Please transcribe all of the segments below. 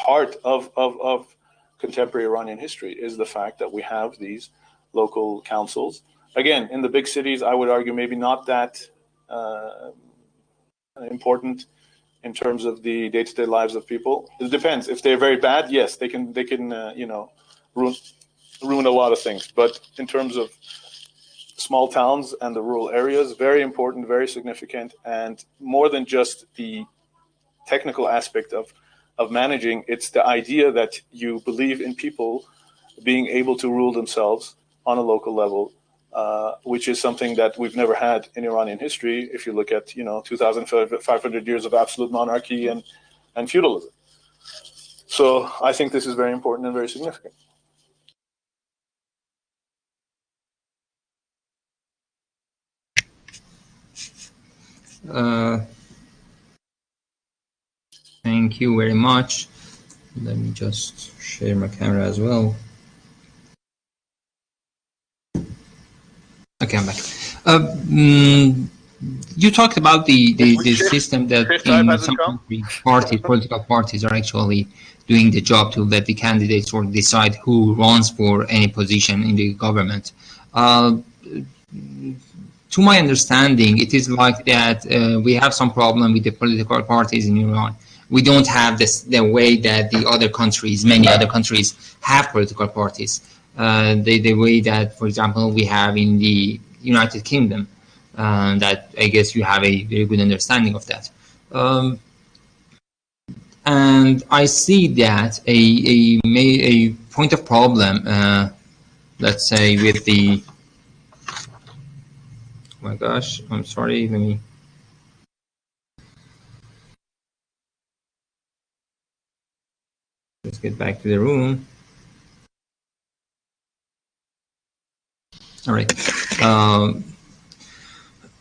heart of contemporary Iranian history, is the fact that we have these local councils. Again, in the big cities, I would argue maybe not that important in terms of the day-to-day lives of people. It depends. If they're very bad, yes, they can you know, ruin a lot of things. But in terms of small towns and the rural areas, very important, very significant, and more than just the technical aspect of managing, it's the idea that you believe in people being able to rule themselves on a local level, which is something that we've never had in Iranian history. If you look at, you know, 2,500 years of absolute monarchy and feudalism. So I think this is very important and very significant. Thank you very much. Let me just share my camera as well. Okay, I'm back. You talked about the system that in some countries, political parties are actually doing the job to let the candidates or decide who runs for any position in the government. To my understanding, it is like that we have some problem with the political parties in Iran. We don't have the way that the other countries, many other countries, have political parties. The way that, for example, we have in the United Kingdom, that I guess you have a very good understanding of that. And I see that a point of problem, let's say with the, oh my gosh, I'm sorry, let me. Let's get back to the room. All right.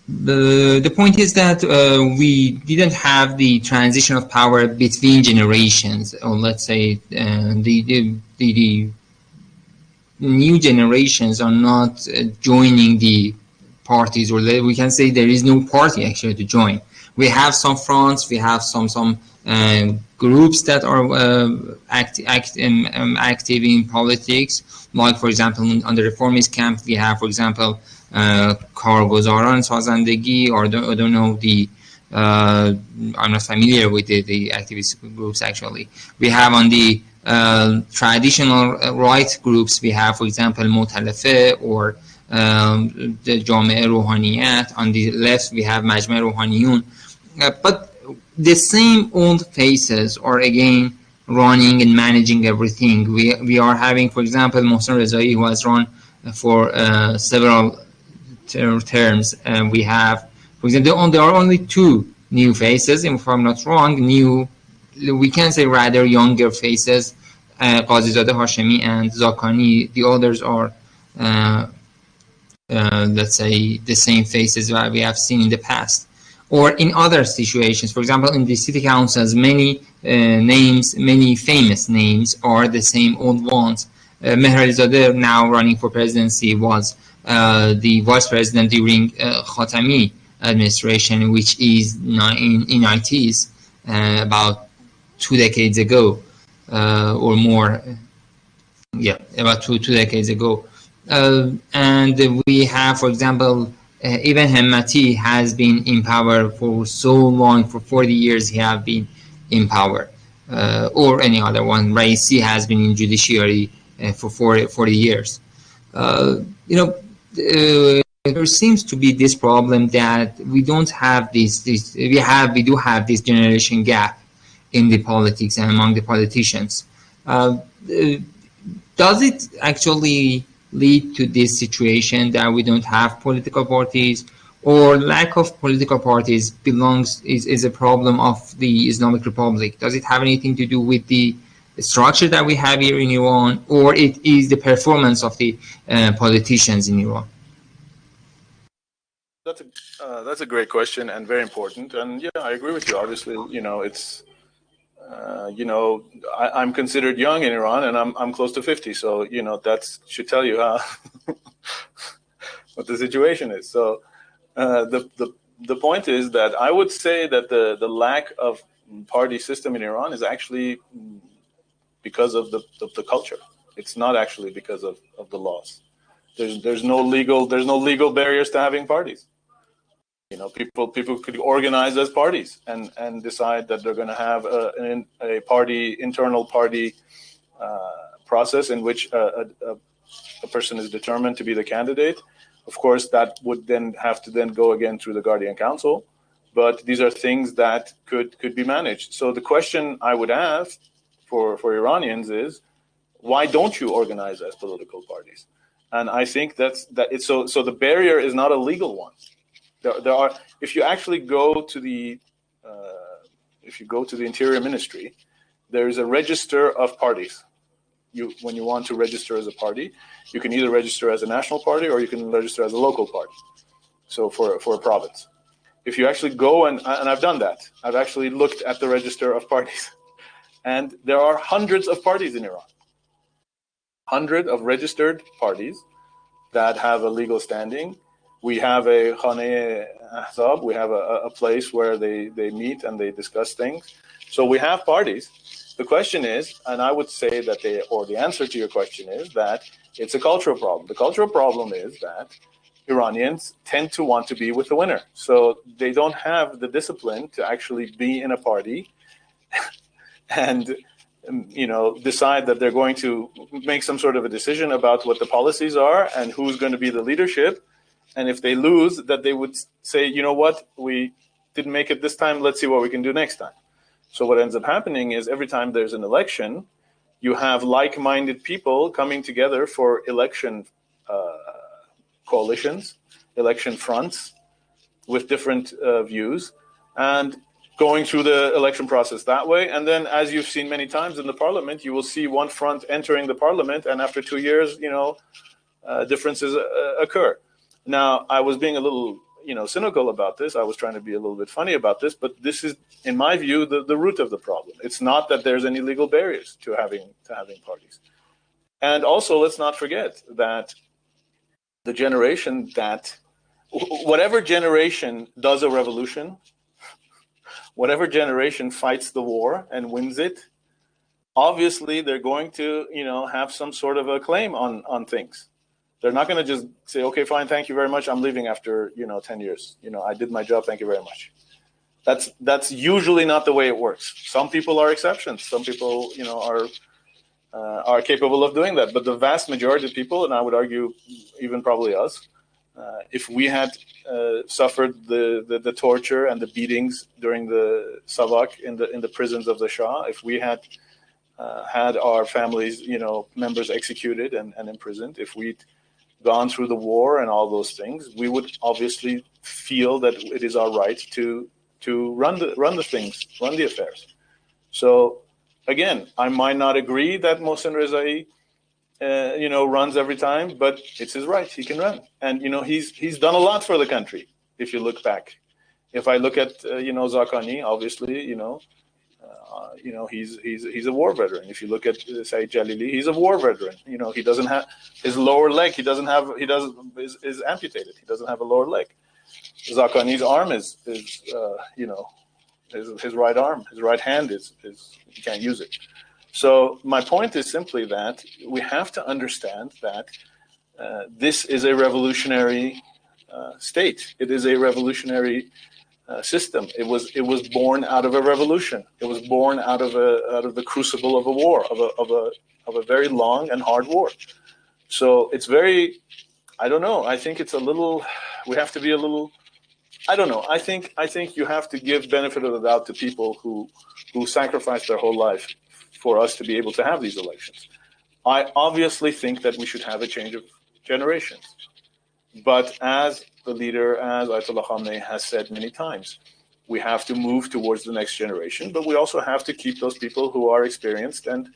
The point is that we didn't have the transition of power between generations, or let's say the new generations are not joining the parties, or we can say there is no party actually to join. We have some fronts, we have some groups that are active in politics. Like, for example, on the reformist camp, we have, for example, Kargozaran Sazandegi, or I don't know the, I'm not familiar with the activist groups actually. We have on the traditional right groups, we have, for example, Motalefe or the Jame Rouhaniyat. On the left, we have Majma Rouhaniyun. But the same old faces are again running and managing everything. We are having, for example, Mohsen Rezai, who has run for several terms. We have, for example, there are only two new faces, if I'm not wrong, new, we can say rather younger faces, Qazizadeh Hashemi and Zakani. The others are, let's say, the same faces that we have seen in the past. Or in other situations, for example, in the city councils, many names, many famous names are the same old ones. Mehralizadeh, now running for presidency, was the vice president during Khatami administration, which is in 90s, about 2 decades ago, or more. Yeah, about two decades ago. And we have, for example, Ibn Hemmati has been in power for so long, for 40 years he has been in power, or any other one. Raisi has been in judiciary for 40 years. You know, there seems to be this problem that we don't have this we do have this generation gap in the politics and among the politicians. Does it actually lead to this situation that we don't have political parties, or lack of political parties is a problem of the Islamic Republic? Does it have anything to do with the structure that we have here in Iran, or it is the performance of the politicians in Iran? That's a great question and very important. And yeah, I agree with you. Obviously, you know, it's you know, I'm considered young in Iran, and I'm close to 50. So you know, that should tell you what the situation is. So the point is that I would say that the lack of party system in Iran is actually because of the culture. It's not actually because of the laws. There's no legal barriers to having parties. You know, people could organize as parties and decide that they're going to have a party, internal party process in which a person is determined to be the candidate. Of course, that would then have to then go again through the Guardian Council, but these are things that could be managed. So the question I would ask for Iranians is, why don't you organize as political parties? And I think that it's so the barrier is not a legal one. There are, if you actually go to the Interior Ministry, there is a register of parties. When you want to register as a party, you can either register as a national party or you can register as a local party. So for a province, if you actually go and I've done that, I've actually looked at the register of parties, and there are hundreds of parties in Iran. 100 of registered parties that have a legal standing. We have a Khaneh Ahzab, we have a place where they meet and they discuss things. So we have parties. The question is, and I would say that the answer to your question is that it's a cultural problem. The cultural problem is that Iranians tend to want to be with the winner. So they don't have the discipline to actually be in a party and decide that they're going to make some sort of a decision about what the policies are and who's going to be the leadership. And if they lose, that they would say, you know what, we didn't make it this time, let's see what we can do next time. So what ends up happening is every time there's an election, you have like-minded people coming together for election coalitions, election fronts with different views, and going through the election process that way. And then, as you've seen many times in the parliament, you will see one front entering the parliament, and after 2 years, differences occur. Now, I was being a little, cynical about this. I was trying to be a little bit funny about this, but this is, in my view, the root of the problem. It's not that there's any legal barriers to having parties. And also, let's not forget that the generation whatever generation does a revolution, whatever generation fights the war and wins it, obviously they're going to, have some sort of a claim on things. They're not going to just say, okay, fine, thank you very much, I'm leaving after 10 years. I did my job, thank you very much. That's usually not the way it works. Some people are exceptions. Some people, are capable of doing that. But the vast majority of people, and I would argue even probably us, if we had suffered the torture and the beatings during the Savak in the prisons of the Shah, if we had had our families, members executed and imprisoned, if we'd gone through the war and all those things, we would obviously feel that it is our right to run the things, run the affairs. So again, I might not agree that Mohsen Rezai runs every time, but it's his right. He can run, and he's done a lot for the country. If you look back, if I look at Zakani, obviously he's a war veteran. If you look at Saeed Jalili, he's a war veteran. He doesn't have his lower leg. Is amputated. He doesn't have a lower leg. Zakani's arm is his right arm, his right hand is he can't use it. So my point is simply that we have to understand that this is a revolutionary state. It is a revolutionary system. It was born out of a revolution. It was born out of the crucible of a war, of a very long and hard war. So it's very, I don't know. I think it's a little. We have to be a little. I don't know. I think you have to give benefit of the doubt to people who sacrificed their whole life for us to be able to have these elections. I obviously think that we should have a change of generations. But as the leader, as Ayatollah Khamenei has said many times, we have to move towards the next generation, but we also have to keep those people who are experienced and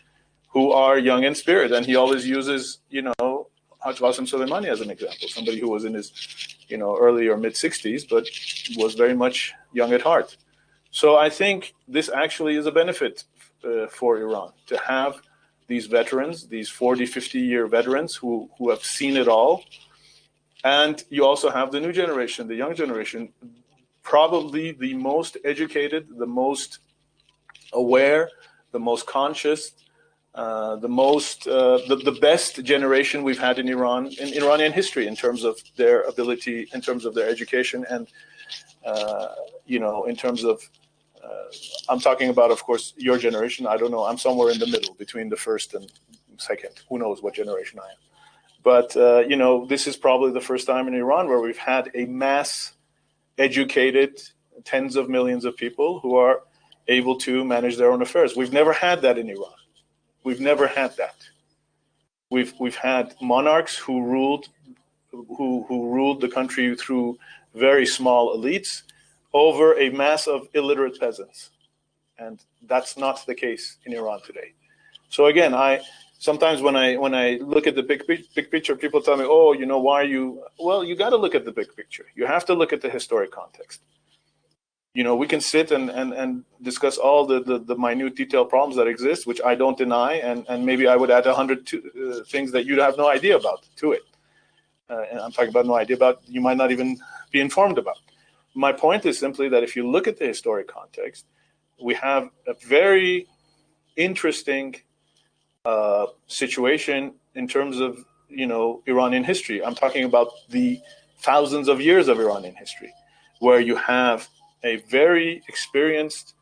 who are young in spirit. And he always uses, Haj Qasem Soleimani as an example, somebody who was in his, early or mid 60s, but was very much young at heart. So I think this actually is a benefit for Iran to have these veterans, these 40, 50-year veterans who have seen it all. And you also have the new generation, the young generation, probably the most educated, the most aware, the most conscious, the best generation we've had in Iran, in Iranian history, in terms of their ability, in terms of their education, and in terms of, I'm talking about, of course, your generation. I don't know. I'm somewhere in the middle between the first and second. Who knows what generation I am? But this is probably the first time in Iran where we've had a mass educated tens of millions of people who are able to manage their own affairs. We've never had that in Iran. We've never had that. We've had monarchs who ruled the country through very small elites over a mass of illiterate peasants, and that's not the case in Iran today. So again, sometimes when I look at the big picture, people tell me, "Oh, why are you?" Well, you got to look at the big picture. You have to look at the historic context. We can sit and discuss all the minute detailed problems that exist, which I don't deny, and maybe I would add 100 things that you'd have no idea about to it. And I'm talking about no idea about, you might not even be informed about. My point is simply that if you look at the historic context, we have a very interesting situation in terms of, Iranian history. I'm talking about the thousands of years of Iranian history, where you have a very experienced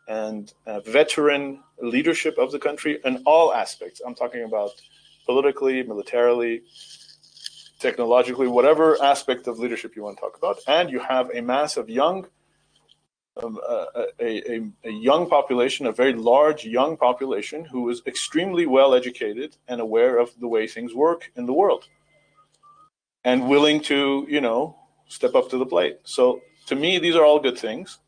and veteran leadership of the country in all aspects. I'm talking about politically, militarily, technologically, whatever aspect of leadership you want to talk about. And you have a mass of young, a young population, a very large young population who is extremely well educated and aware of the way things work in the world, and willing to, step up to the plate. So to me, these are all good things.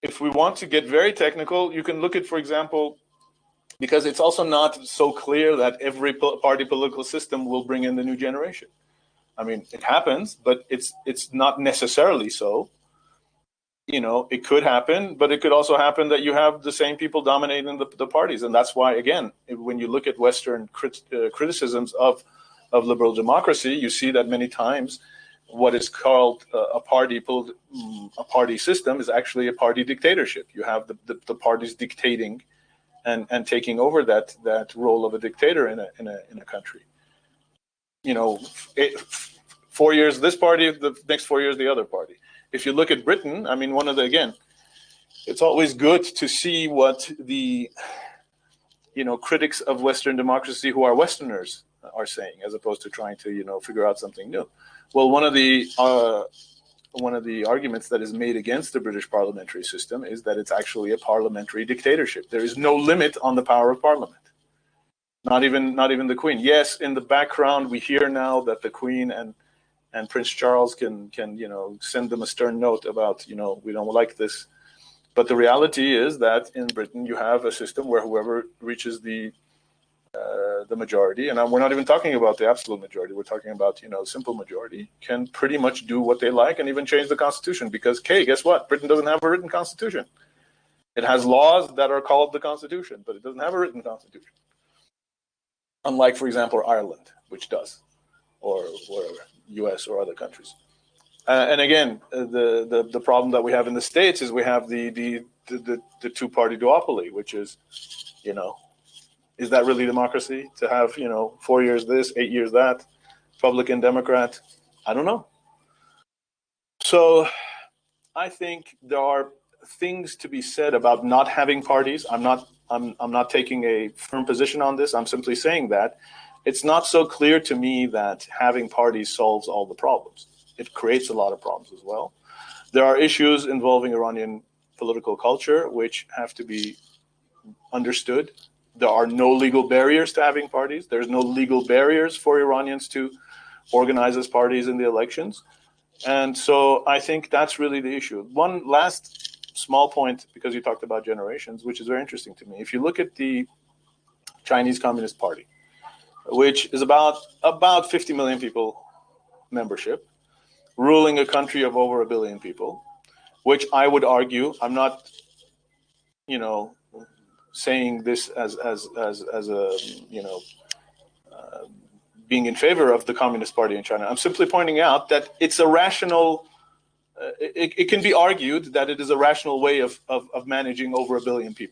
If we want to get very technical, you can look at, for example, because it's also not so clear that every party political system will bring in the new generation. I mean, it happens, but it's not necessarily so. It could happen, but it could also happen that you have the same people dominating the parties. And that's why, again, when you look at Western criticisms of liberal democracy, you see that many times what is called a party system is actually a party dictatorship. You have the parties dictating and taking over that role of a dictator in a country. 4 years this party, the next 4 years the other party. If you look at Britain, I mean, it's always good to see what the critics of Western democracy who are Westerners are saying, as opposed to trying to figure out something new. Well, one of the arguments that is made against the British parliamentary system is that it's actually a parliamentary dictatorship. There is no limit on the power of Parliament. Not even the Queen. Yes, in the background we hear now that the Queen and Prince Charles can send them a stern note about we don't like this. But the reality is that in Britain you have a system where whoever reaches the majority, and we're not even talking about the absolute majority, we're talking about simple majority, can pretty much do what they like and even change the constitution. Because guess what? Britain doesn't have a written constitution. It has laws that are called the constitution, but it doesn't have a written constitution. Unlike, for example, Ireland, which does, or wherever, U.S. or other countries. And again, the problem that we have in the States is we have the two-party duopoly, which is, is that really democracy to have 4 years this, 8 years that, Republican, Democrat? I don't know. So I think there are things to be said about not having parties. I'm not taking a firm position on this. I'm simply saying that it's not so clear to me that having parties solves all the problems. It creates a lot of problems as well. There are issues involving Iranian political culture which have to be understood. There are no legal barriers to having parties. There's no legal barriers for Iranians to organize as parties in the elections. And so I think that's really the issue. One last small point, because you talked about generations, which is very interesting to me. If you look at the Chinese Communist Party, which is about 50 million people membership, ruling a country of over 1 billion people, which I would argue, I'm not, saying this as a, being in favor of the Communist Party in China. I'm simply pointing out that it's a rational, it can be argued that it is a rational way of managing over 1 billion people.